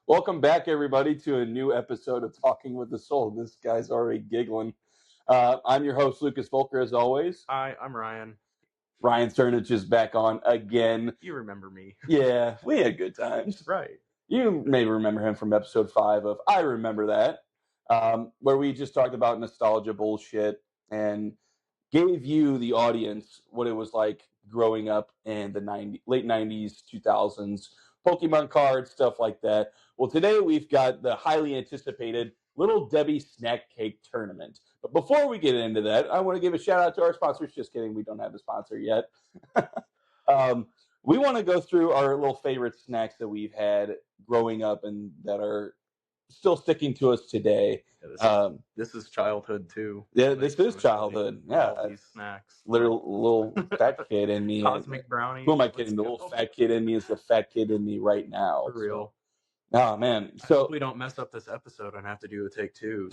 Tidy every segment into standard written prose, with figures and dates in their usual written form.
Welcome back, everybody, to a new episode of Talking with the Soul. This guy's already giggling. I'm your host, Lucas Volker, as always. Hi, I'm Ryan. Ryan Cernich is back on again. You remember me. Yeah, we had good times. Right. You may remember him from episode 5 of I Remember That, where we just talked about nostalgia bullshit and gave you, the audience, what it was like growing up in the late 90s, 2000s, Pokemon cards, stuff like that. Well, today we've got the highly anticipated Little Debbie Snack Cake Tournament. But before we get into that, I want to give a shout out to our sponsors. Just kidding, we don't have a sponsor yet. We want to go through our little favorite snacks that we've had growing up and that are still sticking to us today. Yeah, this is childhood too. Yeah, this is childhood. Yeah, all these snacks. little fat kid in me. Cosmic brownies. Who am I kidding? The little fat kid in me is the fat kid in me right now. For real. Oh man! I hope we don't mess up this episode and have to do a take 2.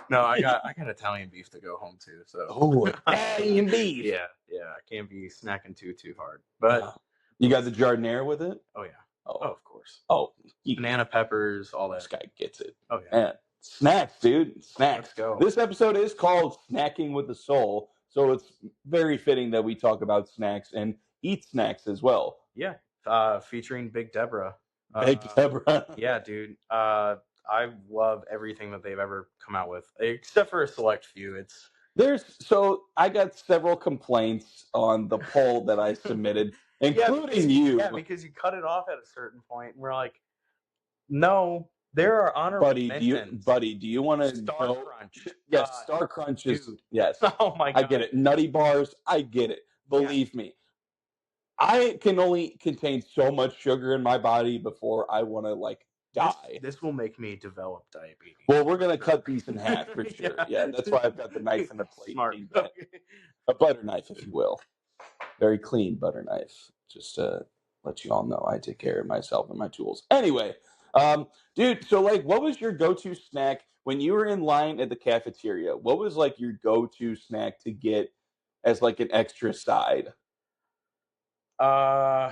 No, I got Italian beef to go home to. So Italian beef. Yeah, I can't be snacking too hard. But you got the jardiniere with it? Oh yeah. Oh, of course. Oh, banana peppers, all that. This guy gets it. Oh yeah. Man. Snacks, dude. Snacks. Let's go. This episode is called Snacking with the Soul, so it's very fitting that we talk about snacks and eat snacks as well. Yeah. Featuring Big Deborah. Big Deborah. Yeah, dude. I love everything that they've ever come out with, except for a select few. So I got several complaints on the poll that I submitted, including you. Yeah, because you cut it off at a certain point, and we're like, no, there are honorable mentions. Buddy, do you want to Star Crunch? Yes, Star Crunch is, dude. yes. Oh my God. I get it. Nutty bars, I get it. Believe me. I can only contain so much sugar in my body before I want to die. This will make me develop diabetes. Well, we're going to cut these in half for sure. Yeah, that's why I've got the knife and the plate. Smart. A butter knife, if you will. Very clean butter knife. Just to let you all know, I take care of myself and my tools. Anyway, dude, so what was your go-to snack when you were in line at the cafeteria? What was your go-to snack to get as an extra side? Can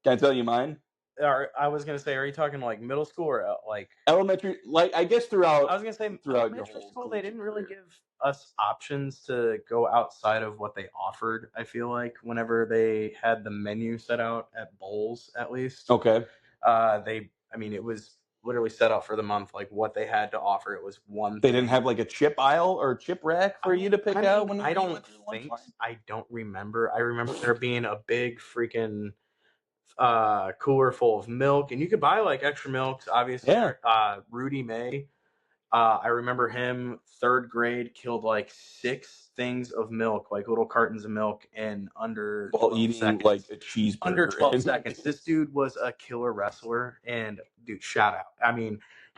I tell you mine? I was gonna say, are you talking middle school or elementary? I guess throughout. I was gonna say throughout elementary school, they didn't really give us options to go outside of what they offered. I feel like whenever they had the menu set out at bowls, at least. Okay. It was literally set out for the month, what they had to offer. It was one. They didn't have a chip aisle or a chip rack for you to pick out. I don't remember. I remember there being a big freaking cooler full of milk, and you could buy extra milks, obviously. Yeah. Rudy May, I remember him, 3rd grade, killed 6 things of milk, little cartons of milk, in under while eating seconds. A cheeseburger under 12 seconds. This dude was a killer wrestler, and dude, shout out.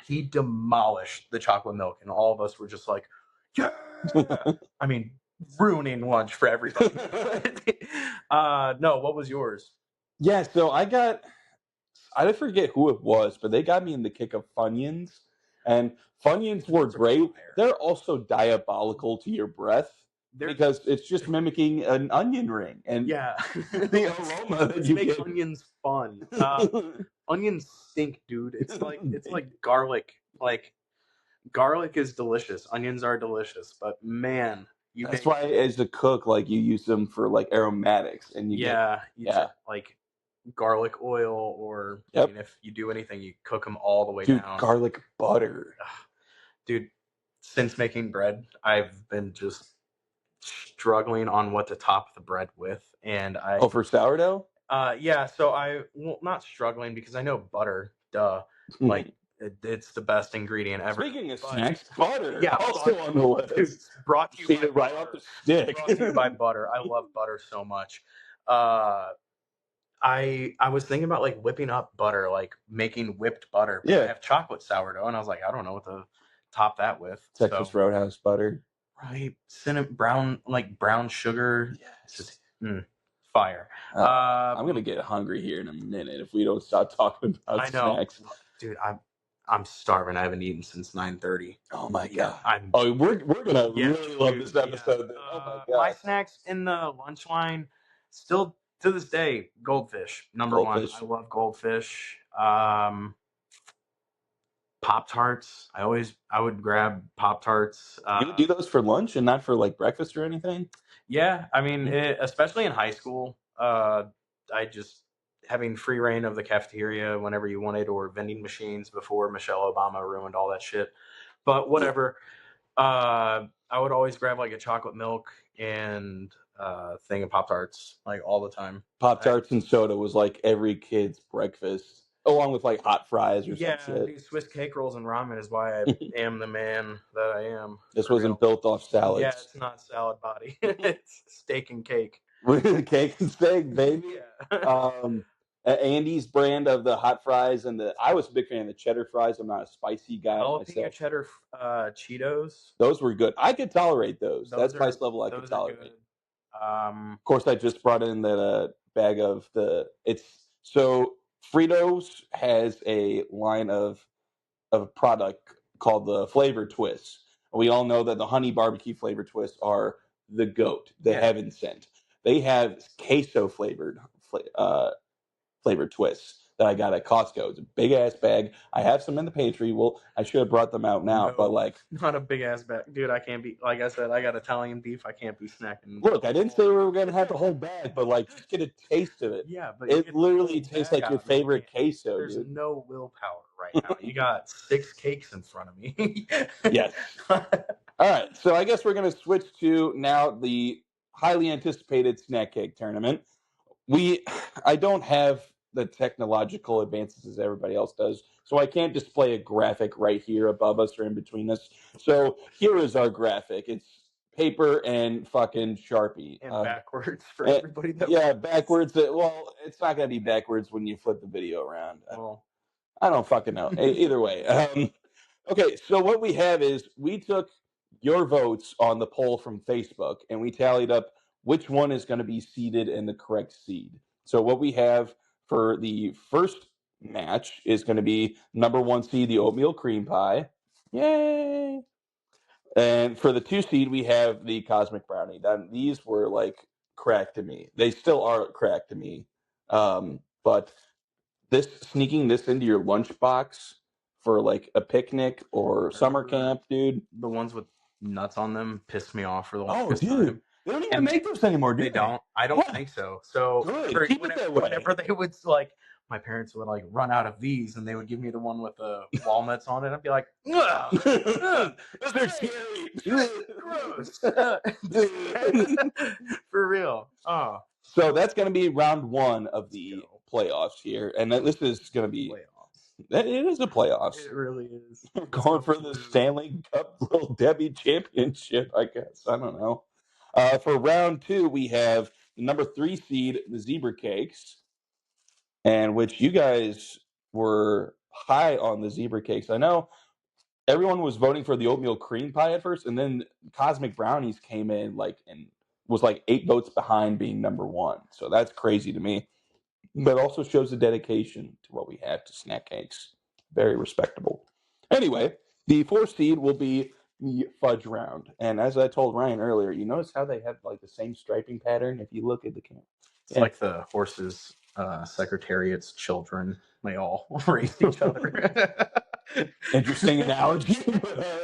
He demolished the chocolate milk, and all of us were just like, yeah. Ruining lunch for everybody. No, what was yours? Yeah, so I forget who it was, but they got me in the kick of Funyuns. And Funyuns were great. They're also diabolical to your breath because it's just mimicking an onion ring. And yeah, the aroma that you makes get. Onions fun. Onions stink, dude. It's like garlic. Garlic is delicious. Onions are delicious, but man. That's why, as a cook, you use them for aromatics, and you get garlic oil, or if you do anything, you cook them all the way down. Garlic butter. Dude, since making bread, I've been just struggling on what to top the bread with, and for sourdough? Yeah. So not struggling because I know butter. Duh. It's the best ingredient ever. Speaking of snacks, butter. Yeah, also on the list. It's brought to you right off the stick. Brought to you by butter. I love butter so much. I was thinking about whipping up butter, making whipped butter. Yeah. I have chocolate sourdough, and I was like, I don't know what to top that with. Texas Roadhouse butter. Right. Cinnamon, brown sugar. Yes. Just fire. I'm gonna get hungry here in a minute if we don't stop talking about snacks. Dude, I'm starving. I haven't eaten since 9:30. Oh my God. We're gonna really love this episode. Oh my God. My snacks in the lunch line, still to this day, goldfish, number one. I love goldfish. Pop-Tarts. I would grab Pop-Tarts. You would do those for lunch and not for like breakfast or anything? Yeah, I mean, especially in high school, I just having free reign of the cafeteria whenever you wanted, or vending machines before Michelle Obama ruined all that shit. But whatever. I would always grab like a chocolate milk and thing of Pop-Tarts like all the time. Pop-Tarts and soda was like every kid's breakfast, along with like hot fries or some shit. Dude, Swiss cake rolls and ramen is why I am the man that I am. This wasn't built off salads. Yeah, it's not salad body. It's steak and cake. Cake and steak, baby. Yeah. Andy's brand of the hot fries and I was a big fan of the cheddar fries. I'm not a spicy guy Jalapeno cheddar Cheetos. Those were good. I could tolerate those. That spice level I could tolerate. Of course, I just brought in the bag of so Fritos has a line of a product called the flavor twists. We all know that the honey barbecue flavor twists are the GOAT, the heaven sent. They have queso flavored twists that I got at Costco. It's a big ass bag. I have some in the pantry. Well, I should have brought them out now, but like not a big ass bag, dude. I can't be, like I said, I got Italian beef. I can't be snacking. Look, I didn't say we were gonna have the whole bag, but like just get a taste of it. Yeah, but it literally tastes like your favorite queso. There's no willpower right now. You got 6 cakes in front of me. Yes. All right, so I guess we're gonna switch to now the highly anticipated snack cake tournament. I don't have the technological advances as everybody else does, so I can't display a graphic right here above us or in between us. So here is our graphic. It's paper and fucking Sharpie. And backwards for everybody. Backwards. Well, it's not going to be backwards when you flip the video around. Well, I don't fucking know. Either way. Okay, so what we have is we took your votes on the poll from Facebook, and we tallied up which one is going to be seeded in the correct seed. So what we have for the first match is going to be number 1 seed, the oatmeal cream pie. Yay! And for the 2 seed, we have the cosmic brownie. These were like crack to me. They still are crack to me. But sneaking this into your lunchbox for like a picnic or summer camp, dude. The ones with nuts on them pissed me off for the longest time. They don't even make those anymore, do they? They don't. I don't think so. So keep it that way. Whenever they would like, my parents would like run out of these, and they would give me the one with the walnuts on it. I'd be like, ugh, those are scary, gross, for real. Oh, so that's going to be round 1 of the playoffs here, and this is going to be playoffs. It is a playoffs. It really is. We're going for the Stanley Cup Little Debbie Championship, I guess. I don't know. For round 2, we have the number 3 seed, the Zebra Cakes, and which you guys were high on the Zebra Cakes. I know everyone was voting for the oatmeal cream pie at first, and then Cosmic Brownies came in and was like 8 votes behind being number 1. So that's crazy to me. But also shows the dedication to what we have to snack cakes. Very respectable. Anyway, the 4th seed will be the fudge round. And as I told Ryan earlier, you notice how they have like the same striping pattern if you look at the camera. It's like the horse's secretariat's children. They all race each other. Interesting analogy. But all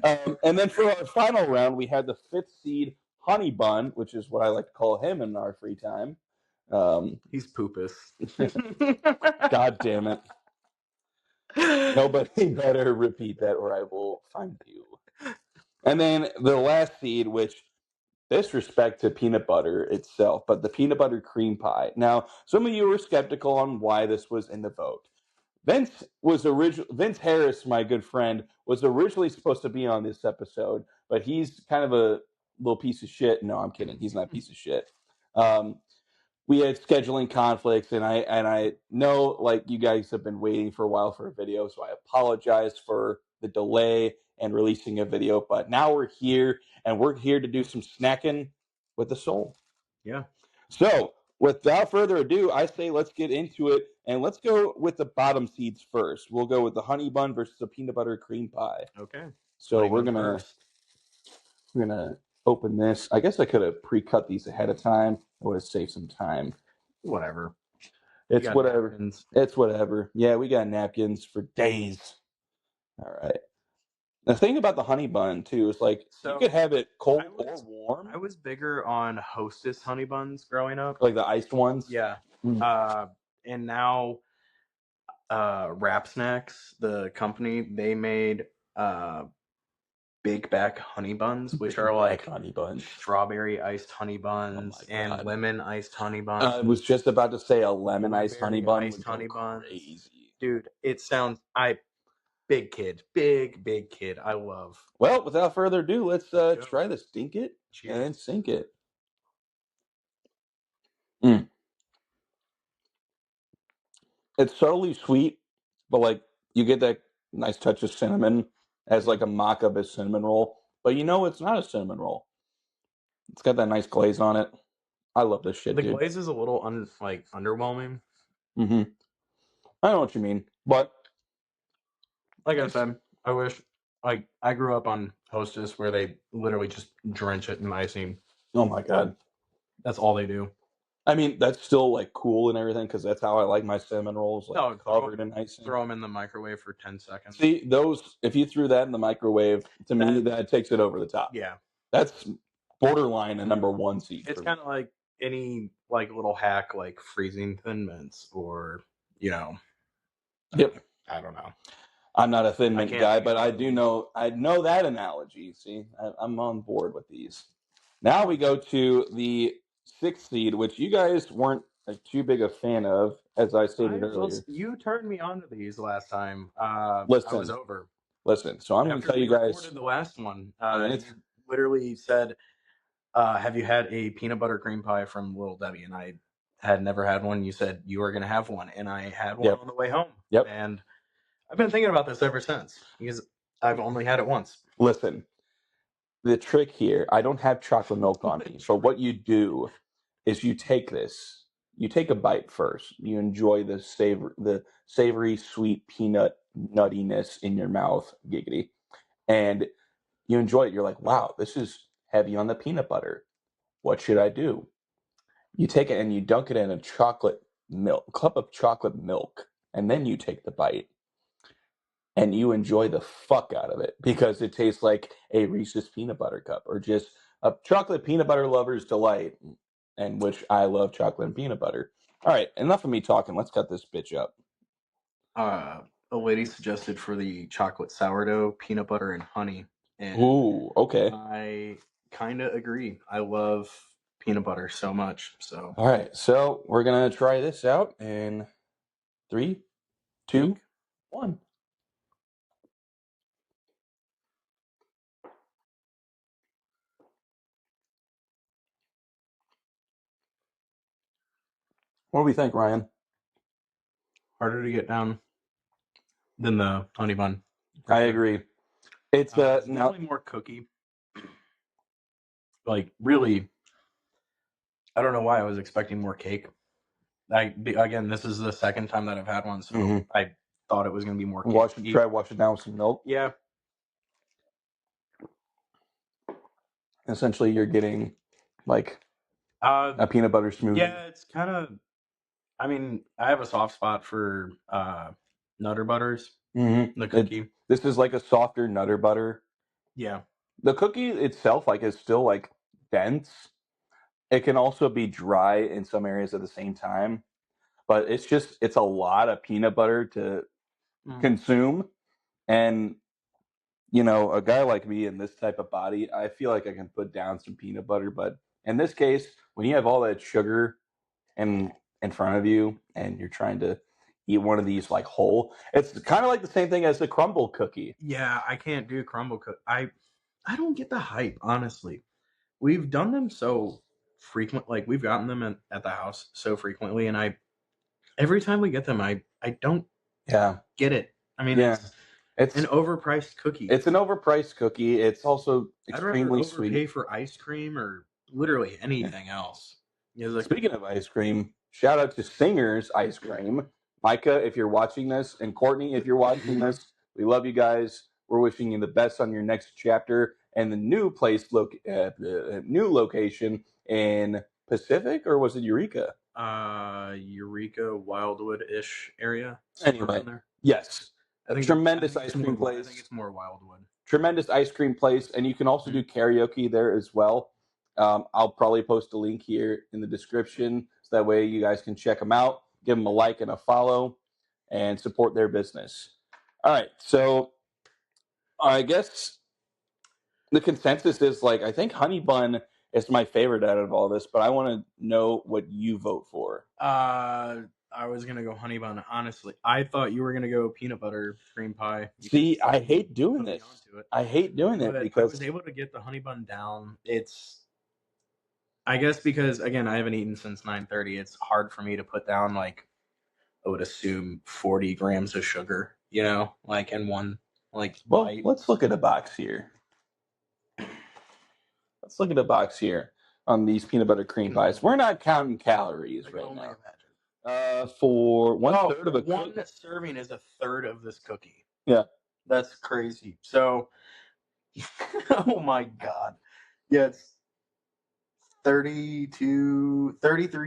right. And then for our final round, we had the 5th seed Honey Bun, which is what I like to call him in our free time. He's poopus. God damn it. Nobody better repeat that or I will find you. And then the last seed, which disrespect to peanut butter itself, but the peanut butter cream pie. Now, some of you were skeptical on why this was in the vote. Vince Harris, my good friend, was originally supposed to be on this episode, but he's kind of a little piece of shit. No, I'm kidding. He's not a piece of shit. We had scheduling conflicts, and I know like you guys have been waiting for a while for a video, so I apologize for the delay and releasing a video. But now we're here, and we're here to do some snacking with the soul. Yeah. So without further ado, I say let's get into it, and let's go with the bottom seeds first. We'll go with the honey bun versus the peanut butter cream pie. Okay. So we're gonna open this. I guess I could have pre-cut these ahead of time. I would have saved some time. Whatever. It's whatever. Napkins. It's whatever. Yeah, we got napkins for days. All right. The thing about the honey bun too is like you could have it cold or warm. I was bigger on Hostess honey buns growing up, like the iced ones. Yeah. And now Wrap Snacks, the company, they made Big Back honey buns, which are like honey buns, strawberry iced honey buns, and lemon iced honey buns. I was just about to say a lemon iced honey bun. Iced honey buns. Crazy. Dude, it sounds big kid. I love. Well, without further ado, let's try this. Dink it. Cheers. And sink it. It's subtly sweet, but like you get that nice touch of cinnamon as like a mock of a cinnamon roll. But you know it's not a cinnamon roll. It's got that nice glaze on it. I love this shit, dude. The glaze is a little underwhelming. Mm-hmm. I know what you mean, but like I said, I wish I grew up on Hostess where they literally just drench it in icing. Oh my god, that's all they do. I mean, that's still like cool and everything because that's how I like my cinnamon rolls, like covered in icing. Throw them in the microwave for 10 seconds. See, those, if you threw that in the microwave, to me, that takes it over the top. Yeah. That's borderline a number one seed. It's kind of like any like little hack, like freezing Thin Mints or, Yep. I don't know. I'm not a Thin Mint guy, but I know that analogy. See, I'm on board with these. Now we go to the 6th seed, which you guys weren't too big a fan of, as I stated earlier. You turned me on to these last time. Listen, I was over. Listen, so I'm going to tell you guys. Recorded the last one. You literally said, "Have you had a peanut butter cream pie from Little Debbie?" And I had never had one. You said you were going to have one, and I had one on the way home. Yep. And I've been thinking about this ever since because I've only had it once. Listen, the trick here, I don't have chocolate milk on me. So what you do is you take this, you take a bite first. You enjoy the savory, sweet peanut nuttiness in your mouth, giggity. And you enjoy it. You're like, wow, this is heavy on the peanut butter. What should I do? You take it and you dunk it in a cup of chocolate milk, and then you take the bite. And you enjoy the fuck out of it because it tastes like a Reese's peanut butter cup or just a chocolate peanut butter lover's delight, and which I love chocolate and peanut butter. All right, enough of me talking. Let's cut this bitch up. A lady suggested for the chocolate sourdough, peanut butter and honey. And ooh, okay. I kind of agree. I love peanut butter so much. So all right, so we're gonna try this out in 3, 2, 1. What do we think, Ryan? Harder to get down than the honey bun. I agree. It's definitely more cookie. Like really, I don't know why I was expecting more cake. Again, this is the second time that I've had one, so I thought it was going to be more cake. Try wash it down with some milk. Yeah. Essentially, you're getting like a peanut butter smoothie. Yeah, it's kind of. I mean, I have a soft spot for Nutter Butters. Mm-hmm. The cookie. This is like a softer Nutter Butter. Yeah. The cookie itself, like, is still like dense. It can also be dry in some areas at the same time, but it's a lot of peanut butter to consume. And a guy like me in this type of body, I feel like I can put down some peanut butter. But in this case, when you have all that sugar in front of you and you're trying to eat one of these like whole, it's kind of like the same thing as the crumble cookie. Yeah, I can't do crumble cookie. I don't get the hype, honestly. We've done them so frequent, like we've gotten them at the house so frequently, and every time we get them, I don't get it. I mean, it's an overpriced cookie. It's an overpriced cookie. It's also extremely sweet. I'd rather overpay for ice cream or literally anything else. Speaking of ice cream, shout out to Singer's Ice Cream. Micah, if you're watching this, and Courtney, if you're watching this, we love you guys. We're wishing you the best on your next chapter and the new new location in Pacific, or was it Eureka? Eureka, Wildwood-ish area. Anyway, yes, I think tremendous ice cream place. I think it's more Wildwood. Tremendous ice cream place, and you can also do karaoke there as well. I'll probably post a link here in the description, so that way you guys can check them out, give them a like and a follow, and support their business. All right, so I guess the consensus is like, I think Honey Bun is my favorite out of all this, but I want to know what you vote for. I was gonna go Honey Bun. Honestly, I thought you were gonna go peanut butter cream pie. See, I hate doing this. I hate doing it because I was able to get the Honey Bun down. It's, I guess, because again, I haven't eaten since 9:30. It's hard for me to put down, like, I would assume 40 grams of sugar, like in one bite. Let's look at a box here. Let's look at a box here on these peanut butter cream pies. We're not counting calories right now. For one-third of a one serving is a third of this cookie. Yeah. That's crazy. So, oh my God. Yeah, it's 33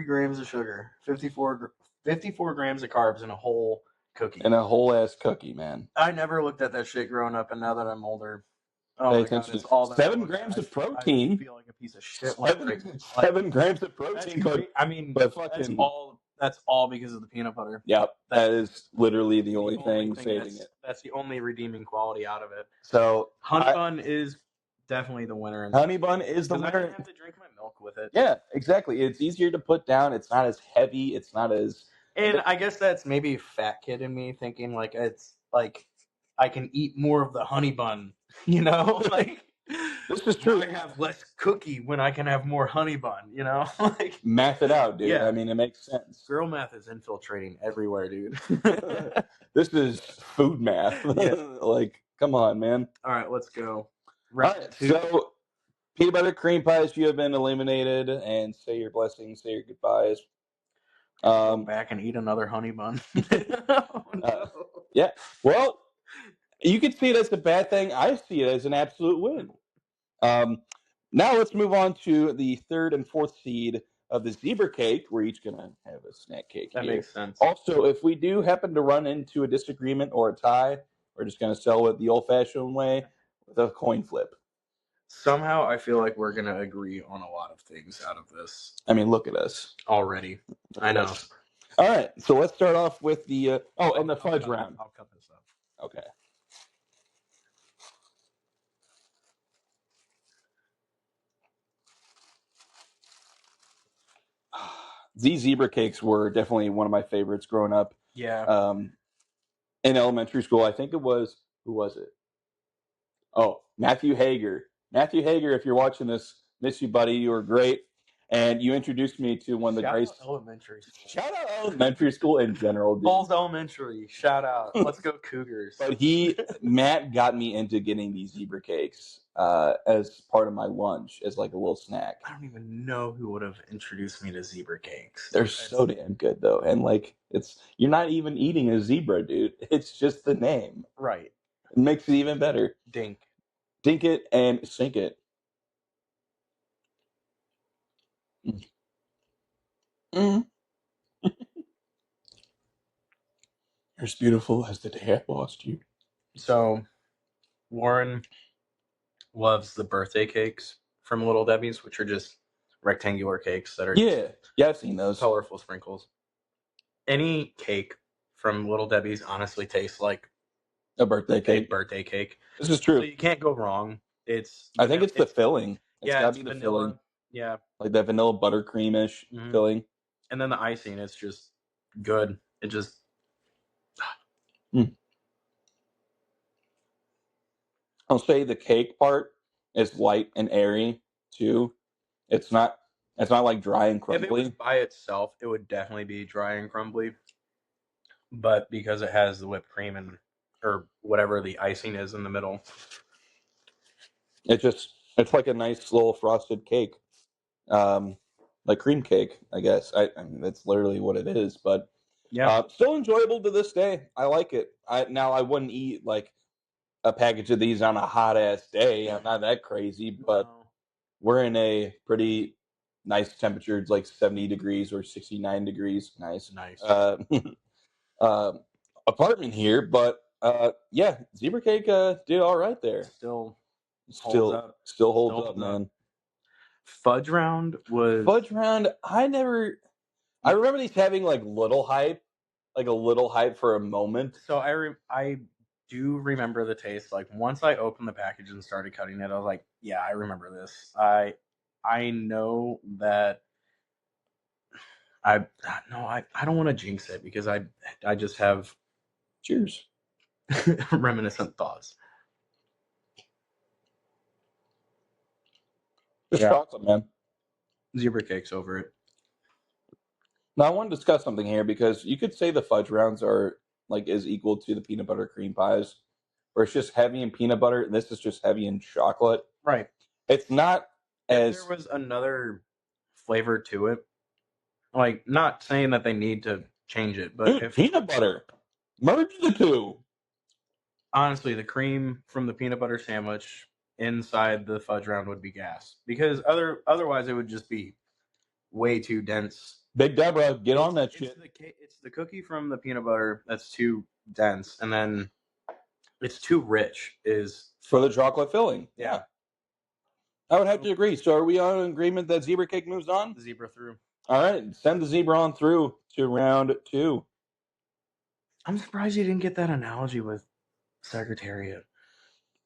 grams of sugar, 54 grams of carbs in a whole cookie. And a whole ass cookie, man. I never looked at that shit growing up, and now that I'm older, oh my God, it's all 7 grams of protein. I feel like a piece of shit. 7 grams of protein. That's all because of the peanut butter. Yep, that is literally the only thing saving it. That's the only redeeming quality out of it. So Honey Bun is definitely the winner. Honey Bun is the winner. I didn't have to drink my milk with it. Yeah, exactly. It's easier to put down. It's not as heavy. It's not as. And I guess that's maybe a fat kid in me thinking like it's like I can eat more of the Honey Bun, like. This is true. I have less cookie when I can have more Honey Bun, like math it out, dude. Yeah. I mean, it makes sense. Girl math is infiltrating everywhere, dude. This is food math. Yeah. Like, come on, man. All right, let's go. Right. So, peanut butter cream pies, you have been eliminated, and say your blessings, say your goodbyes. Go back and eat another Honey Bun. Oh, no. Yeah. Well, you could see it as a bad thing. I see it as an absolute win. Now let's move on to the third and fourth seed of the zebra cake. We're each going to have a snack cake here. That makes sense. Also, if we do happen to run into a disagreement or a tie, we're just going to settle it the old-fashioned way with a coin flip. Somehow I feel like we're going to agree on a lot of things out of this. I mean, look at us. Already. I know. All right, so let's start off with the the fudge round. I'll cut this up. Okay. These zebra cakes were definitely one of my favorites growing up. Yeah. In elementary school, I think it was, who was it? Oh, Matthew Hager. Matthew Hager, if you're watching this, miss you, buddy. You were great. And you introduced me to one of the great. Shout out elementary school in general. Bulls Elementary. Shout out. Let's go Cougars. But Matt got me into getting these zebra cakes as part of my lunch, as like a little snack. I don't even know who would have introduced me to zebra cakes. They're so damn good, though. And like, you're not even eating a zebra, dude. It's just the name. Right. It makes it even better. Dink it and sink it. Mm. You're as beautiful as the day I lost you. So, Warren loves the birthday cakes from Little Debbie's, which are just rectangular cakes that are I've seen those. Colorful sprinkles. Any cake from Little Debbie's honestly tastes like a birthday cake. This is true. So you can't go wrong. I think it's the filling. It's gotta be the vanilla filling. Yeah. Like that vanilla buttercreamish filling. And then the icing is just good. It just I'll say the cake part is light and airy too. It's not like dry and crumbly. If it was by itself, it would definitely be dry and crumbly. But because it has the whipped cream or whatever the icing is in the middle, it's like a nice little frosted cake. Like cream cake, I guess. I mean, that's literally what it is, but yeah, still enjoyable to this day. I like it. I wouldn't eat like a package of these on a hot ass day. I'm not that crazy, but we're in a pretty nice temperature. It's like 70 degrees or 69 degrees. Nice. Apartment here, but yeah, Zebra Cake did all right there. Still holds up, man. Fudge Round was I remember these having like a little hype for a moment. So I do remember the taste. Like once I opened the package and started cutting it, I was like, yeah, I remember this. I know that I don't want to jinx it because I just have cheers reminiscent thoughts. Just chocolate, man. Zebra Cake's over it. Now I want to discuss something here because you could say the fudge rounds are like is equal to the peanut butter cream pies, where it's just heavy in peanut butter, and this is just heavy in chocolate. Right. It's not as there was another flavor to it. Like, not saying that they need to change it, but if peanut butter, merge the two. Honestly, the cream from the peanut butter sandwich inside the fudge round would be gas because otherwise it would just be way too dense. Big Deborah, get on that shit. It's the cookie from the peanut butter that's too dense, and then it's too rich. Is for the chocolate filling. Yeah, I would have to agree. So, are we on agreement that Zebra Cake moves on? Zebra through. All right, send the zebra on through to round 2. I'm surprised you didn't get that analogy with Secretariat.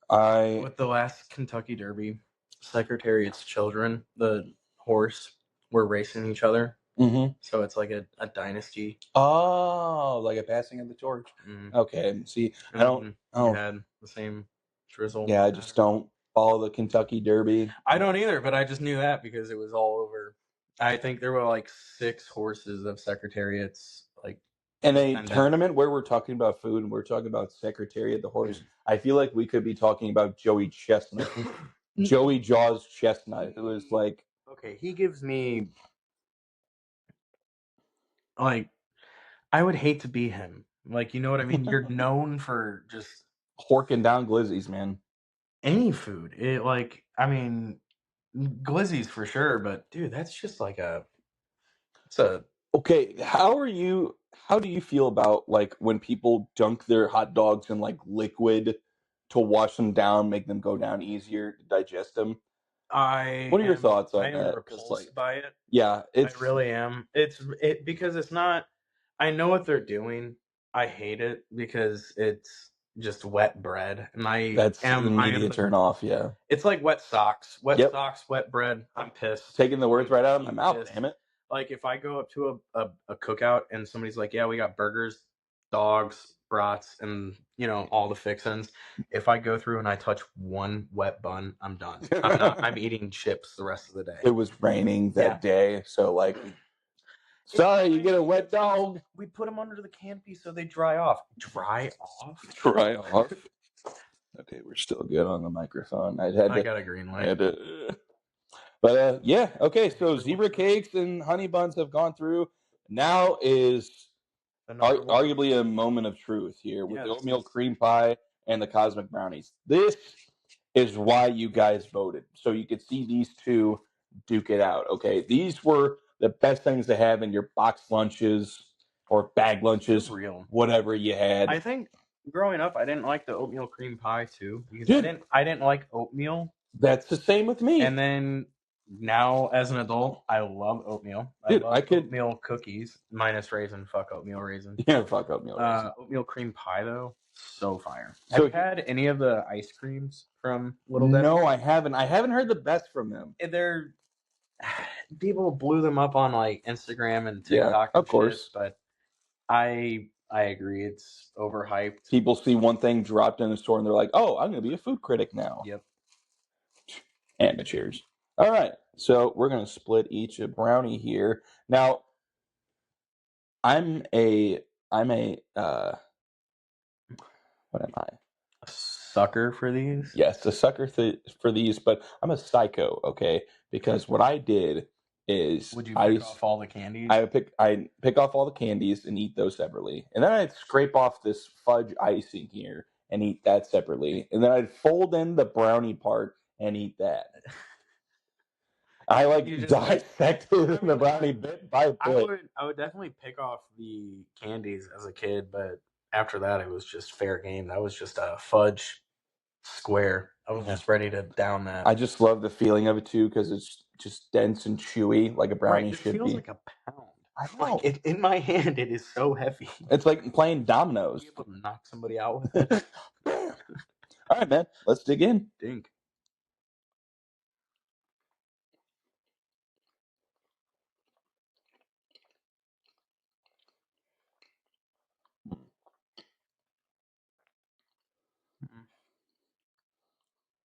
With the last Kentucky Derby, Secretariat's children, the horse, were racing each other. Mm-hmm. So it's like a dynasty. Oh, like a passing of the torch. Mm. Okay. See, I don't. You had the same drizzle. Yeah, I just don't follow the Kentucky Derby. I don't either, but I just knew that because it was all over. I think there were like 6 horses of Secretariats, like in a tournament where we're talking about food and we're talking about Secretariat the horse. I feel like we could be talking about Joey Chestnut, Joey Jaws Chestnut, who is like, okay, he gives me like, I would hate to be him. Like, you know what I mean? You're known for just horking down glizzies, man. Any food. It like, I mean, glizzies for sure, but dude, that's just like okay. How do you feel about like when people dunk their hot dogs in like liquid to wash them down, make them go down easier to digest them? What are your thoughts on that? I am repulsed by it. Yeah, I really am. It's because it's not. I know what they're doing. I hate it because it's just wet bread, and that's an immediate turn off. Yeah, it's like wet socks, socks, wet bread. I'm pissed. Taking the words right out of my mouth. Damn it! Like if I go up to a cookout and somebody's like, "Yeah, we got burgers, dogs, brats, and all the fixins." If I go through and I touch one wet bun, I'm done. I'm eating chips the rest of the day. It was raining that day, so like, sorry, you get a wet dog. We put them under the canopy so they dry off. Dry off. Okay, we're still good on the microphone. I got a green light. But yeah, okay. So Zebra Cakes and honey buns have gone through. Now is arguably a moment of truth here with the oatmeal cream pie and the cosmic brownies. This is why you guys voted, so you could see these two duke it out. Okay, these were the best things to have in your box lunches or bag lunches, whatever you had. I think growing up, I didn't like the oatmeal cream pie too because I didn't like oatmeal. That's the same with me. And then now, as an adult, I love oatmeal. I love oatmeal cookies minus raisin. Fuck oatmeal raisins. Yeah, fuck oatmeal raisins. Oatmeal cream pie though, so fire. Have you had any of the ice creams from Little Debbie? No, I haven't. I haven't heard the best from them. People blew them up on like Instagram and TikTok. Yeah, of course. But I agree, it's overhyped. People see one thing dropped in the store and they're like, "Oh, I'm going to be a food critic now." Yep. Amateurs. All right, so we're going to split each a brownie here. Now, I'm a what am I? A sucker for these? Yes, a sucker for these, but I'm a psycho, okay? Because what I did is would you pick off all the candies? I pick off all the candies and eat those separately. And then I'd scrape off this fudge icing here and eat that separately. And then I'd fold in the brownie part and eat that. I dissected the brownie bit by bit. I would definitely pick off the candies as a kid, but after that it was just fair game. That was just a fudge square. I was just ready to down that. I just love the feeling of it too because it's just dense and chewy like a brownie should be. It feels like a pound. I know. Like in my hand, it is so heavy. It's like playing dominoes. You able to knock somebody out with it. All right, man. Let's dig in. Dink.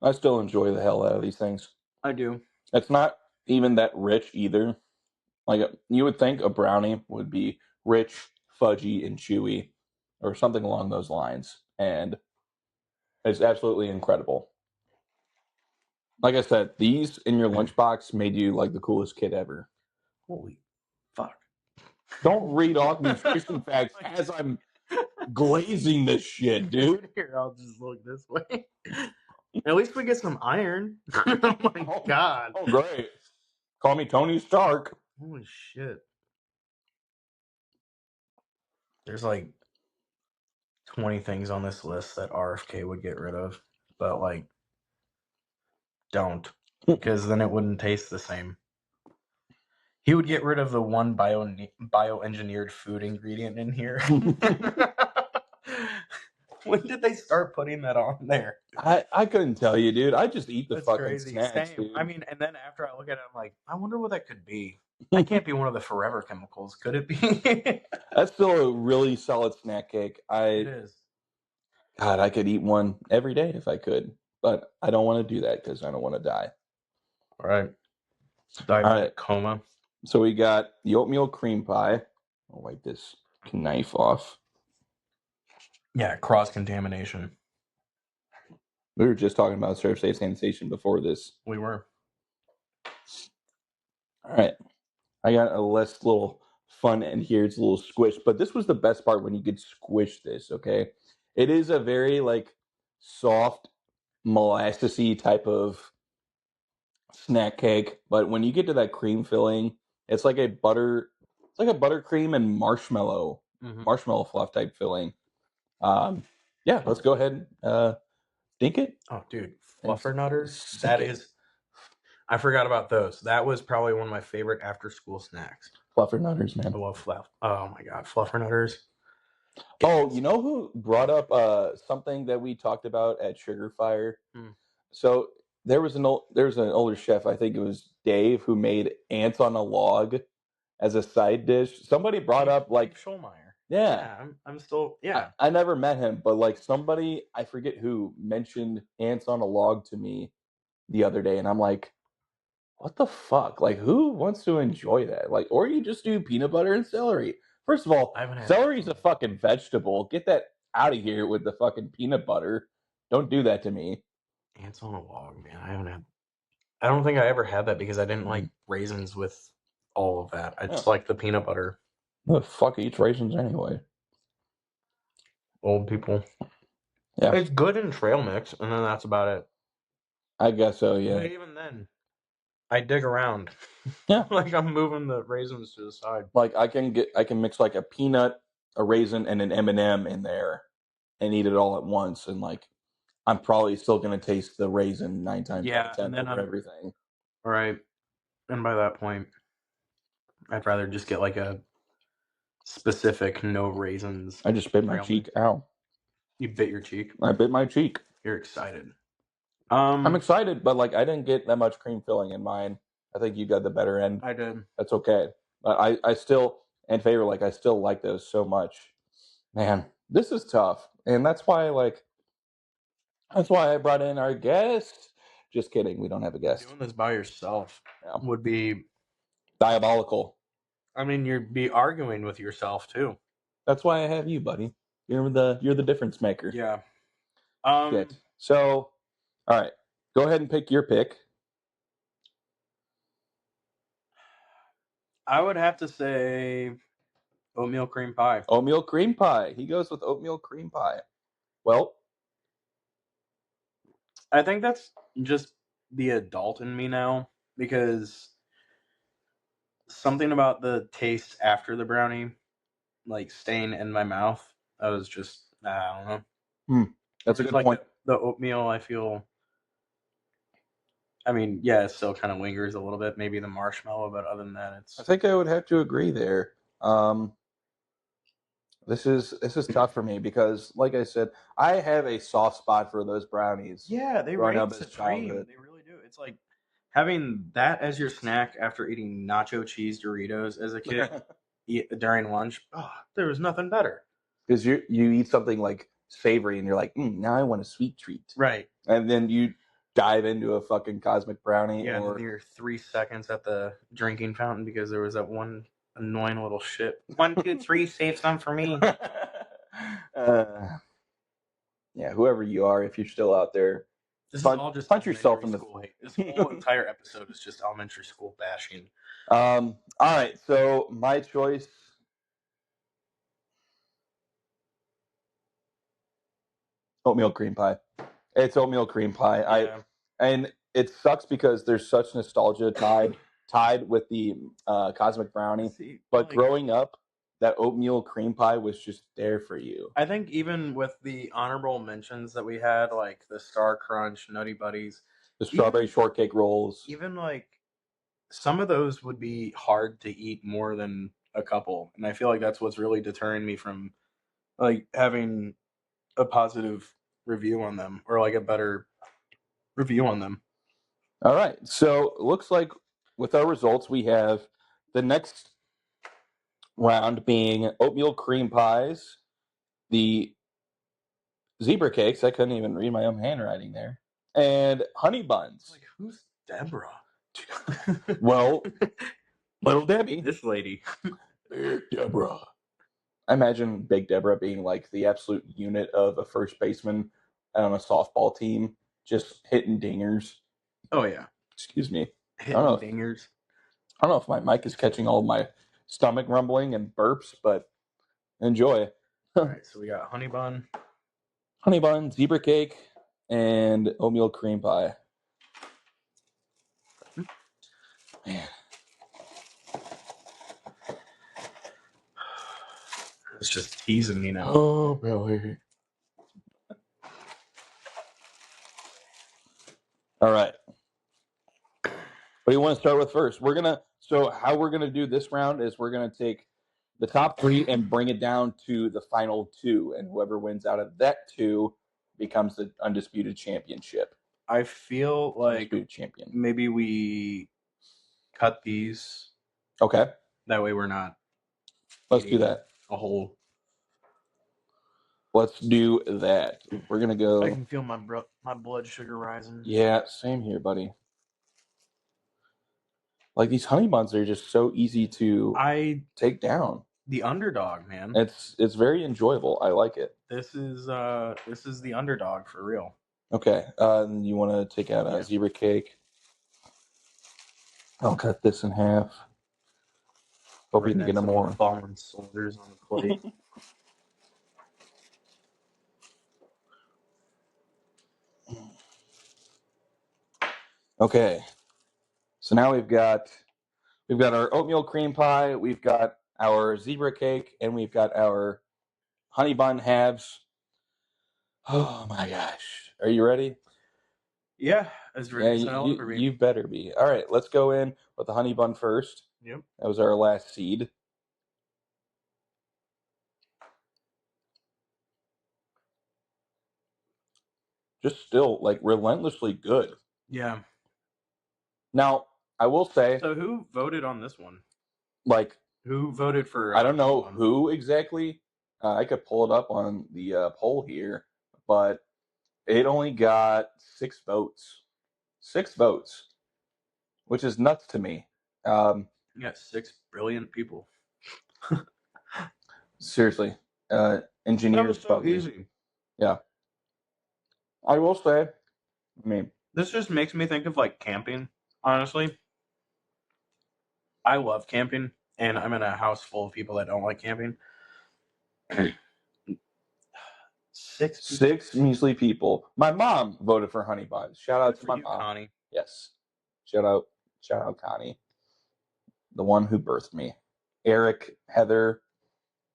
I still enjoy the hell out of these things. I do. It's not even that rich either. Like you would think a brownie would be rich, fudgy, and chewy, or something along those lines, and it's absolutely incredible. Like I said, these in your lunchbox made you like the coolest kid ever. Holy fuck! Don't read off nutrition facts as I'm glazing this shit, dude. Here, I'll just look this way. At least we get some iron. Oh my god! Oh great! Call me Tony Stark. Holy shit! There's like 20 things on this list that RFK would get rid of, but like, don't, because then it wouldn't taste the same. He would get rid of the one bioengineered food ingredient in here. When did they start putting that on there? I couldn't tell you, dude. I just eat the That's fucking crazy. snacks, Same. dude. I mean, and then after I look at it, I'm like, I wonder what that could be. That can't be one of the forever chemicals, could it be? That's still a really solid snack cake. It is. God, I could eat one every day if I could, but I don't want to do that because I don't want to die. All right. Diabetic coma. So we got the oatmeal cream pie. I'll wipe this knife off. Yeah, cross-contamination. We were just talking about serve safe sanitation before this. We were. All right. I got a less little fun and here it's a little squish, but this was the best part when you could squish this, okay? It is a very like soft molassesy type of snack cake, but when you get to that cream filling, it's like a buttercream and marshmallow fluff type filling. Yeah, let's go ahead and dink it. Oh, dude, fluffernutters. That is. I forgot about those. That was probably one of my favorite after-school snacks. Fluffernutters, man. I love fluff. Oh my god, fluffernutters. Oh, you know who brought up something that we talked about at Sugar Fire? So there was an older chef, I think it was Dave, who made ants on a log as a side dish. Somebody brought up like Schulmeyer. Yeah, I'm still I never met him, but like somebody, I forget who, mentioned ants on a log to me the other day, and I'm like, what the fuck? Like, who wants to enjoy that? Like, or you just do peanut butter and celery. First of all, celery's a fucking vegetable. Get that out of here with the fucking peanut butter. Don't do that to me. Ants on a log, man. I don't think I ever had that because I didn't like raisins with all of that. I just like the peanut butter. Who the fuck eats raisins anyway? Old people. Yeah. It's good in trail mix, and then that's about it. I guess so, yeah. But even then, I dig around. Yeah. Like I'm moving the raisins to the side. Like I can mix like a peanut, a raisin, and an M&M in there and eat it all at once, and like I'm probably still gonna taste the raisin 9 times out of 10 over everything. All right. And by that point, I'd rather just get like a specific no raisins. I just bit my cheek. Ow. You bit your cheek? I bit my cheek. You're excited. I'm excited, but like I didn't get that much cream filling in mine. I think you got the better end. I did. That's okay. But I still, in favor, like I still like those so much. Man, this is tough. And that's why I brought in our guest. Just kidding. We don't have a guest. Doing this by yourself would be diabolical. I mean, you'd be arguing with yourself too. That's why I have you, buddy. You're the difference maker. Yeah. Shit. So, all right. Go ahead and pick your pick. I would have to say oatmeal cream pie. Oatmeal cream pie. He goes with oatmeal cream pie. Well, I think that's just the adult in me now, because something about the taste after the brownie, like, staying in my mouth, I was just, I don't know. That's a Just good like point. the oatmeal, I feel. I mean, yeah, it still kind of lingers a little bit. Maybe the marshmallow, but other than that, I it's. think I would have to agree there. This is tough for me because, like I said, I have a soft spot for those brownies. Yeah, they growing reign up as supreme. childhood. They really do. It's like having that as your snack after eating nacho cheese Doritos as a kid during lunch. Oh, there was nothing better. Because you eat something like savory and you're like, now I want a sweet treat. Right. And then you dive into a fucking cosmic brownie. Yeah, or and then you're 3 seconds at the drinking fountain because there was that one annoying little shit. 1, 2, 3, save some for me. Yeah, whoever you are, if you're still out there, This is all just punch yourself elementary in the. school hate. This whole entire episode is just elementary school bashing. All right, so my choice. Oatmeal cream pie. It's oatmeal cream pie. Yeah. And it sucks because there's such nostalgia tied with the cosmic brownie. See, But like, growing up, that oatmeal cream pie was just there for you. I think even with the honorable mentions that we had, like the Star Crunch, Nutty Buddies, The strawberry shortcake rolls. even like some of those would be hard to eat more than a couple, and I feel like that's what's really deterring me from like having a positive review on them, or like a better review on them. All right, so it looks like with our results, we have the next round being oatmeal cream pies, the zebra cakes. I couldn't even read my own handwriting there, and honey buns. Like, who's Deborah? Well, little Debbie. This lady. Big Deborah. I imagine Big Deborah being like the absolute unit of a first baseman on a softball team, just hitting dingers. Oh yeah. Excuse me. Hitting dingers. I don't know if my mic is catching all of my stomach rumbling and burps, but enjoy. All right, so we got honey bun, zebra cake, and oatmeal cream pie. Man. It's just teasing me now. Oh, Billy. All right. What do you want to start with first? So how we're gonna do this round is we're gonna take the top 3 and bring it down to the final 2, and whoever wins out of that 2 becomes the undisputed championship. I feel like champion. Maybe we cut these. Okay. That way we're not. Let's do that. A whole. Let's do that. We're gonna go. I can feel my blood sugar rising. Yeah, same here, buddy. Like these honey buns are just so easy to take down. The underdog, man. It's very enjoyable. I like it. This is the underdog for real. Okay. You want to take out a zebra cake? I'll cut this in half. Hope you can get more fallen soldiers on the plate. Okay. So now we've got our oatmeal cream pie, we've got our zebra cake, and we've got our honey bun halves. Oh my gosh. Are you ready? Yeah, as ready as I'll ever be. You better be. All right, let's go in with the honey bun first. Yep. That was our last seed. Just still like relentlessly good. Yeah. Now, I will say. So who voted on this one? Like, who voted for? I don't know who exactly. I could pull it up on the poll here, but it only got 6 votes. 6 votes, which is nuts to me. You got 6 brilliant people. Seriously, engineers. That was so probably easy. Yeah, I will say. I mean, this just makes me think of like camping. Honestly, I love camping, and I'm in a house full of people that don't like camping. 6 Six measly people. My mom voted for honey buns. Shout out to my mom. Connie. Yes. Shout out Connie. The one who birthed me. Eric, Heather,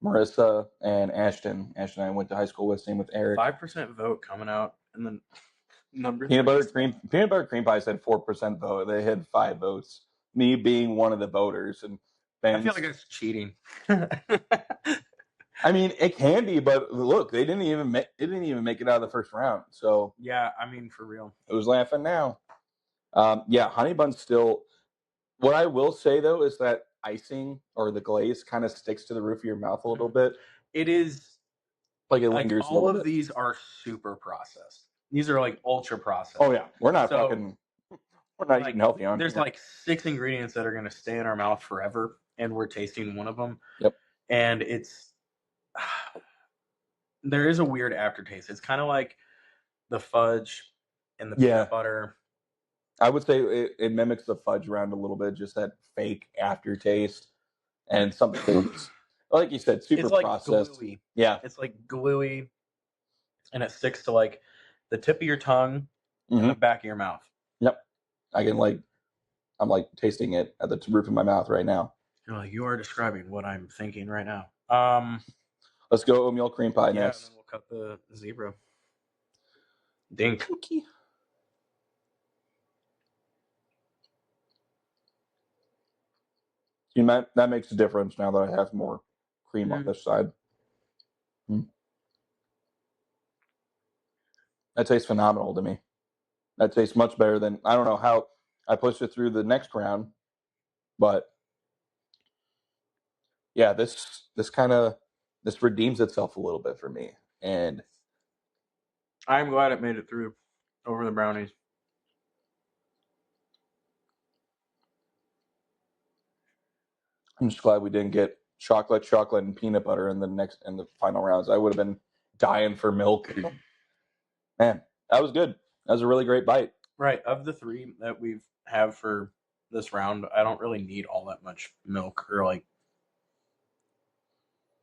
Marissa, and Ashton. Ashton I went to high school with, same with Eric. 5% vote coming out, and then peanut butter cream pies had 4% vote. They had 5 votes. Me being one of the voters, and I feel like that's cheating. I mean, it can be, but look, they didn't even make it out of the first round. So yeah, I mean, for real, who's laughing now? Yeah, honey buns still. What I will say though is that icing or the glaze kind of sticks to the roof of your mouth a little bit. It is like it lingers. Like, all of these are super processed. These are like ultra processed. Oh yeah, we're not fucking. We're not eating healthy on. There's like 6 ingredients that are going to stay in our mouth forever, and we're tasting one of them. Yep. And it's there is a weird aftertaste. It's kind of like the fudge and the peanut butter. I would say it mimics the fudge round a little bit, just that fake aftertaste, and something like you said, super processed. Gluey. Yeah, it's like gluey, and it sticks to like the tip of your tongue and the back of your mouth. Yep, I'm like tasting it at the roof of my mouth right now. You're like, you are describing what I'm thinking right now. Let's go oatmeal cream pie next. And then we'll cut the zebra. Dink. That makes a difference now that I have more cream on this side. That tastes phenomenal to me. That tastes much better than, I don't know how I pushed it through the next round, but yeah, this redeems itself a little bit for me, and I'm glad it made it through over the brownies. I'm just glad we didn't get chocolate, and peanut butter in the final rounds. I would have been dying for milk. Man, that was good. That was a really great bite. Right. Of the 3 that we have for this round, I don't really need all that much milk or like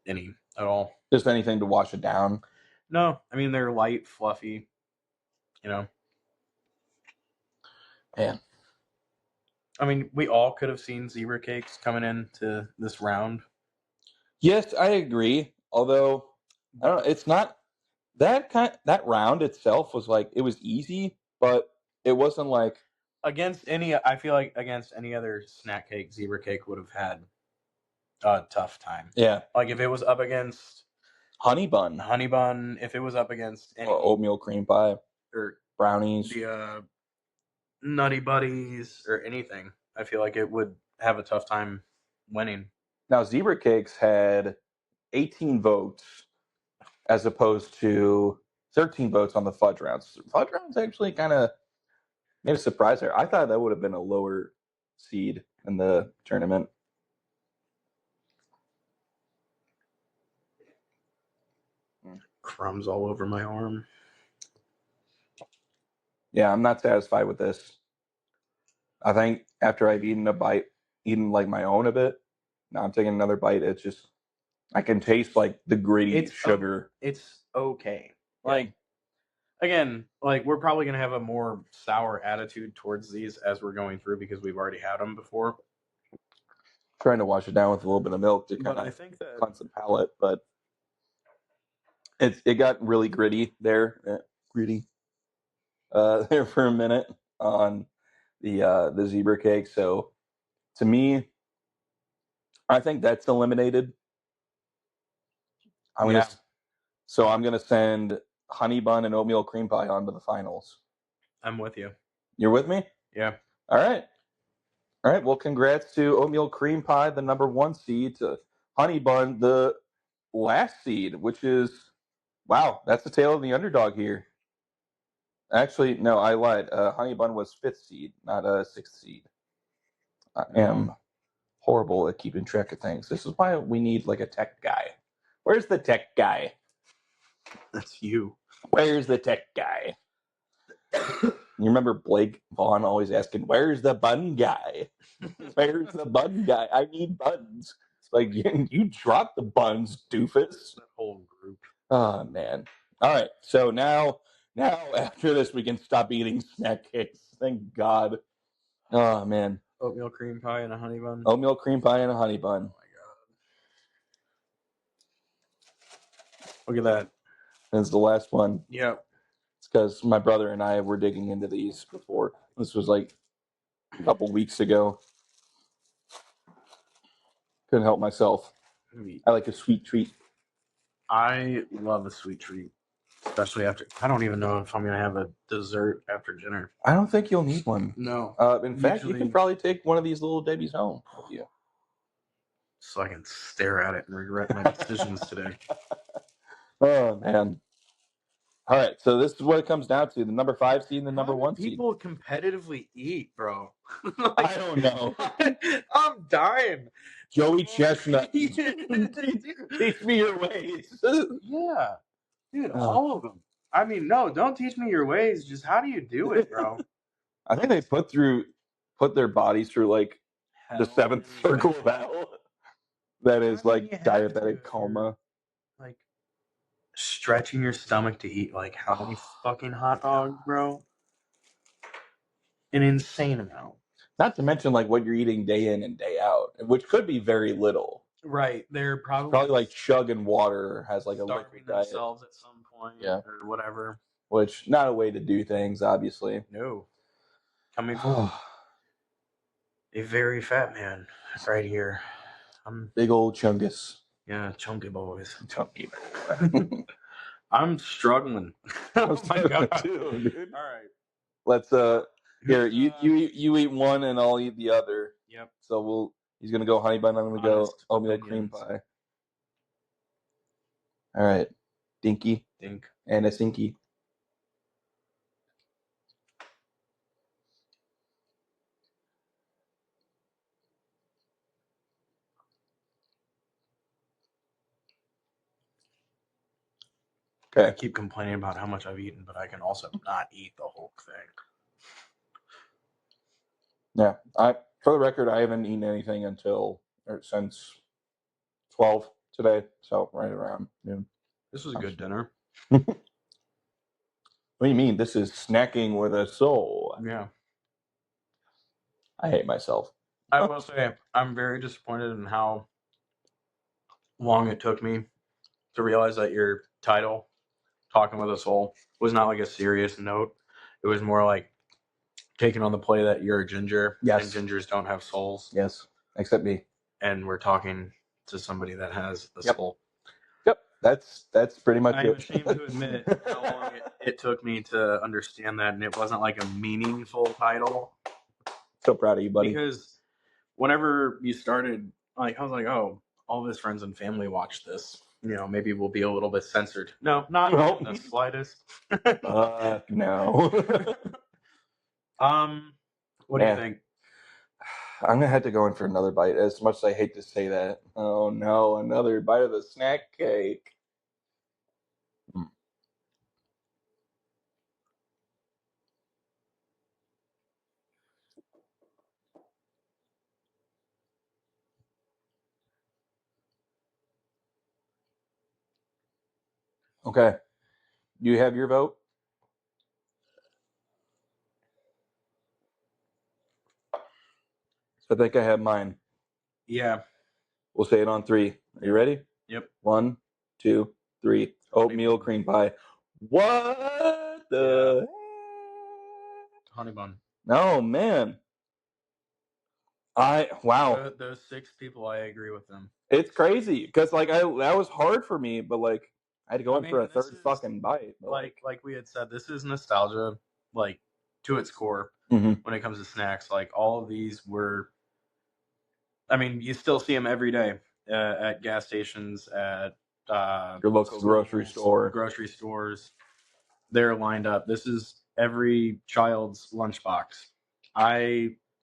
any at all. Just anything to wash it down. No, I mean, they're light, fluffy, you know. Man. I mean, we all could have seen zebra cakes coming into this round. Yes, I agree. Although, I don't know, it's not that round itself was like, it was easy, but it wasn't like I feel like against any other snack cake, zebra cake would have had a tough time. Yeah. Like if it was up against honey bun, if it was up against any or oatmeal cream pie or brownies, the Nutty Buddies or anything, I feel like it would have a tough time winning. Now, zebra cakes had 18 votes as opposed to 13 votes on the fudge rounds. Fudge rounds actually kind of made a surprise there. I thought that would have been a lower seed in the tournament. Crumbs all over my arm. Yeah, I'm not satisfied with this. I think after I've eaten like my own a bit, now I'm taking another bite. It's just, I can taste like the gritty sugar. It's okay. Like, again, like we're probably going to have a more sour attitude towards these as we're going through because we've already had them before. Trying to wash it down with a little bit of milk to kind of cleanse the palate, but it got really gritty there. There for a minute on the zebra cake. So to me, I think that's eliminated. I'm gonna send honey bun and oatmeal cream pie on to the finals. I'm with you. You're with me? Yeah. All right. Well, congrats to oatmeal cream pie, the number 1 seed, to honey bun, the last seed, which is, wow, that's the tale of the underdog here. Actually, no, I lied. Honey bun was 5th seed, not 6th seed. I am horrible at keeping track of things. This is why we need like a tech guy. Where's the tech guy? That's you. Where's the tech guy? You remember Blake Vaughn always asking, where's the bun guy? Where's the bun guy? I need buns. It's like, you dropped the buns, doofus. That whole group. Oh, man. All right. So now after this, we can stop eating snack cakes. Thank God. Oh man. Oatmeal cream pie and a honey bun. Oatmeal cream pie and a honey bun. Oh my God. Look at that. That's the last one. Yep. It's because my brother and I were digging into these before. This was like a couple weeks ago. Couldn't help myself. I like a sweet treat. I love a sweet treat, especially after. I don't even know if I'm gonna have a dessert after dinner. I don't think you'll need one. No. In fact, you can probably take one of these little Debbie's home with you, so I can stare at it and regret my decisions today. Oh man. All right, so this is what it comes down to: the number 5 seed and the number 1 seed. People competitively eat, bro. I don't know. I'm dying. Joey Chestnut, teach me your ways. Yeah, dude, all of them. I mean, no, don't teach me your ways. Just how do you do it, bro? I think they put their bodies through like the 7th circle of hell. That is like diabetic coma. Like stretching your stomach to eat like how many fucking hot dogs, bro? An insane amount. Not to mention like what you're eating day in and day out, which could be very little. Right, they're probably like chugging water, has like a liquid diet themselves at some point, or whatever. Which not a way to do things, obviously. No, coming from a very fat man right here. Big old chungus. Yeah, chunky boys. Chunky. I'm struggling. Oh my God, too, dude. All right, let's here you eat one and I'll eat the other. Yep. So he's gonna go honey bun. I'm gonna go oatmeal cream pie. All right, Dinky. Dink. And a Sinky. Okay. I keep complaining about how much I've eaten, but I can also not eat the whole thing. Yeah, for the record, I haven't eaten anything since 12 today, so right around noon. This was a good dinner. What do you mean? This is snacking with a soul. Yeah. I hate myself. I will say I'm very disappointed in how long it took me to realize that your title, Talking with a Soul, was not like a serious note. It was more like taking on the play that you're a ginger, and gingers don't have souls. Yes, except me. And we're talking to somebody that has a soul. Yep, that's pretty much it. I'm ashamed to admit how long it took me to understand that, and it wasn't like a meaningful title. So proud of you, buddy. Because whenever you started, like, I was like, oh, all of his friends and family watch this. You know, maybe we'll be a little bit censored. No, not in the slightest. No. What do you think? I'm gonna have to go in for another bite. As much as I hate to say that. Oh no, another bite of the snack cake. Okay. Do you have your vote? I think I have mine. Yeah. We'll say it on 3. Are you ready? Yep. 1, 2, 3. Oatmeal cream pie. What the heck? Honey bun. No, man. Wow. Those 6 people, I agree with them. It's crazy because like that was hard for me, but like I had to go in for a third fucking bite. Like we had said, this is nostalgia, like to its core. When it comes to snacks, like all of these were. I mean, you still see them every day at gas stations, at your local grocery stores. They're lined up. This is every child's lunchbox.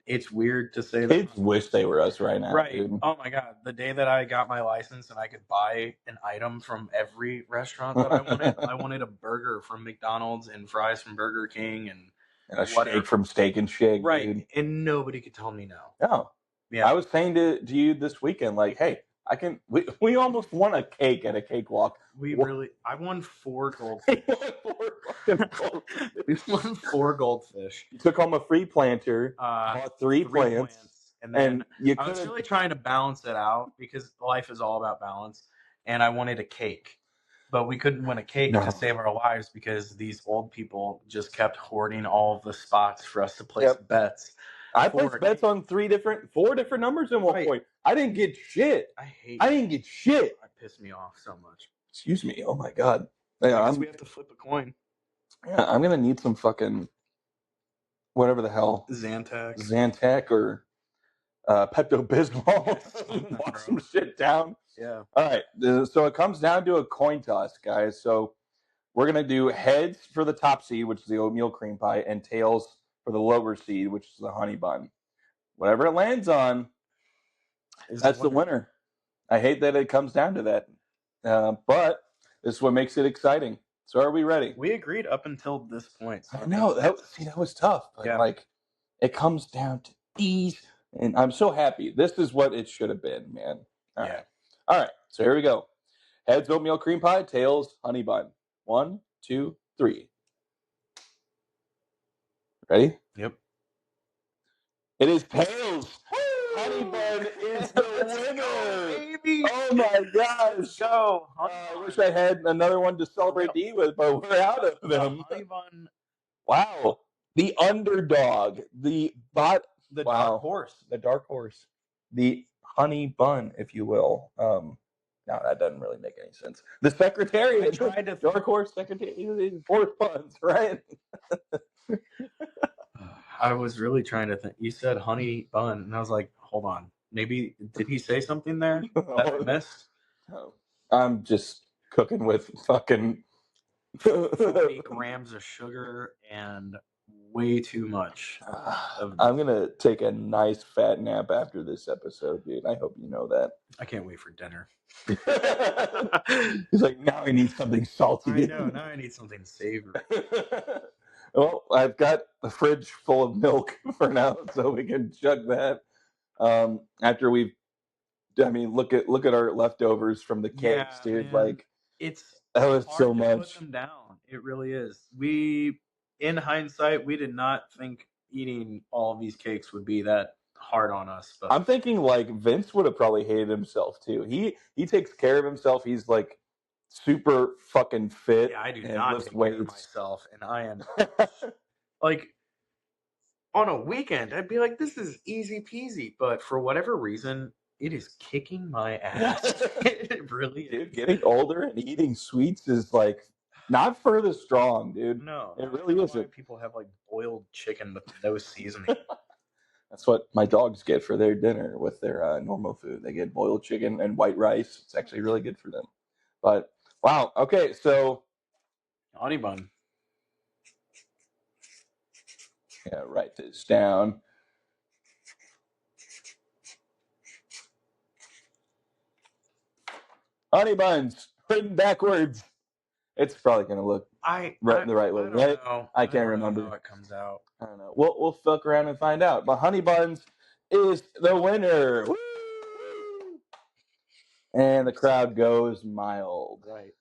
It's weird to say that. Kids wish they were us right now. Right. Dude. Oh my God. The day that I got my license and I could buy an item from every restaurant that I wanted. I wanted a burger from McDonald's and fries from Burger King and a steak from Steak and Shake. Right. Dude. And nobody could tell me no. No. Yeah. I was saying to you this weekend, like, hey, We almost won a cake at a cakewalk. I won 4 gold. We won 4 We won 4 goldfish. You took home a free planter, bought 3 plants, and then I was really trying to balance it out because life is all about balance, and I wanted a cake. But we couldn't win a cake to save our lives because these old people just kept hoarding all of the spots for us to place bets. I placed bets on 4 different numbers in one point. I didn't get shit. I didn't get shit. That pissed me off so much. Excuse me. Oh my god. Yeah, we have to flip a coin. Yeah, I'm gonna need some fucking whatever the hell. Zantac or Pepto-Bismol. Walk some shit down. Yeah. All right. So it comes down to a coin toss, guys. So we're going to do heads for the top seed, which is the oatmeal cream pie, and tails for the lower seed, which is the honey bun. Whatever it lands on, that's the winner. I hate that it comes down to that. But this is what makes it exciting. So are we ready? We agreed up until this point. So I know. That was tough. But it comes down to these. And I'm so happy. This is what it should have been, man. All right. So here we go. Heads, oatmeal cream pie. Tails, honey bun. 1, 2, 3. Ready? Yep. It is tails. Honey bun is the winner. Go, oh my gosh. Let's go. I wish I had another one to celebrate D with, but we're out of them. Honey bun. Wow. The underdog. The dark horse. The dark horse. The honey bun, if you will. No, that doesn't really make any sense. The secretary. Dark horse secretary. 4 puns, right? I was really trying to think. You said honey bun, and I was like, hold on. Maybe, did he say something there that I missed? Oh, I'm just cooking with fucking 40 grams of sugar and way too much. I'm going to take a nice fat nap after this episode, dude. I hope you know that. I can't wait for dinner. He's like, now I need something salty. I know, now I need something savory. Well, I've got the fridge full of milk for now, so we can chug that. After look at our leftovers from the cakes, dude. Man. That was so much. Put them down. It really is. In hindsight, we did not think eating all of these cakes would be that hard on us. But I'm thinking Vince would have probably hated himself too. He takes care of himself. He's super fucking fit. Yeah, I do not take care of myself, and I am on a weekend, I'd be like, this is easy peasy, but for whatever reason, it is kicking my ass. It really is. Dude, getting older and eating sweets is not for the strong, dude. No, it really isn't. People have boiled chicken with no seasoning. That's what my dogs get for their dinner with their normal food. They get boiled chicken and white rice. It's actually really good for them. But wow, okay, so honey bun. Yeah, write this down. Honey buns written backwards. It's probably gonna look the right way, right? I can't remember how it comes out. I don't know. We'll fuck around and find out. But honey buns is the winner. Woo! And the crowd goes mild. Right.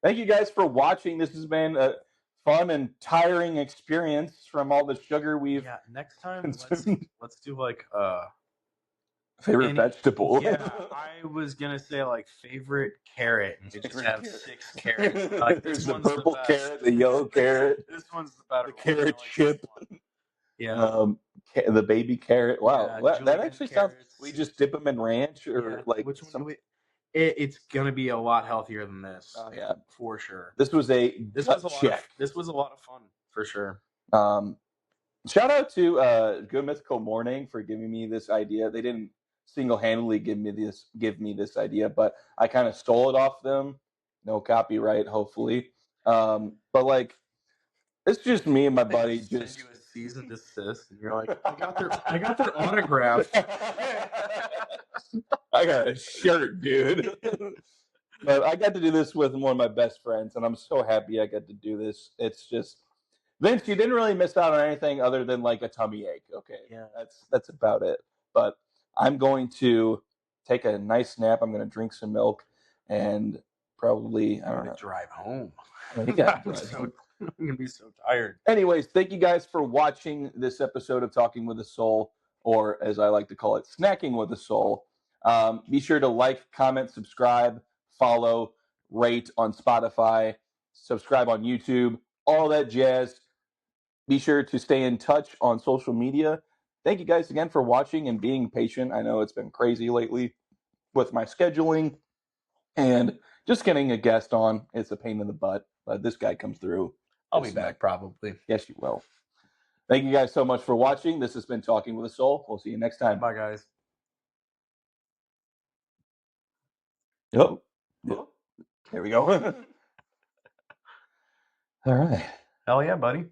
Thank you guys for watching. This has been a fun and tiring experience from all the sugar we've next time consumed. Let's do favorite vegetable. Yeah, I was gonna say favorite carrot. And you just have 6 carrots. There's the purple carrot, the yellow carrot. This one's the better. The carrot chip. Yeah. The baby carrot. Wow, that actually sounds. We just dip them in ranch or which one? It's gonna be a lot healthier than this. Oh yeah, for sure. This was a check. This was a lot of fun for sure. Shout out to Good Mythical Morning for giving me this idea. They didn't single-handedly give me this idea, but I kind of stole it off them. No copyright, hopefully. But it's just me and my buddy. Just send you a cease and desist, and you're like, I got their autograph. I got a shirt, dude. But I got to do this with one of my best friends, and I'm so happy I got to do this. It's just, Vince, you didn't really miss out on anything other than a tummy ache. Okay, yeah, that's about it. But I'm going to take a nice nap. I'm going to drink some milk and probably, I don't know, drive home. Oh, you got to drive home. I'm going to be so tired. Anyways, thank you guys for watching this episode of Talking with a Soul, or as I like to call it, Snacking with a Soul. Be sure to like, comment, subscribe, follow, rate on Spotify, subscribe on YouTube, all that jazz. Be sure to stay in touch on social media. Thank you guys again for watching and being patient. I know it's been crazy lately with my scheduling and just getting a guest on. It's a pain in the butt, but this guy comes through. I'll be back probably. Yes, you will. Thank you guys so much for watching. This has been Talking with a Soul. We'll see you next time. Bye, guys. Yep. There we go. All right. Hell yeah, buddy.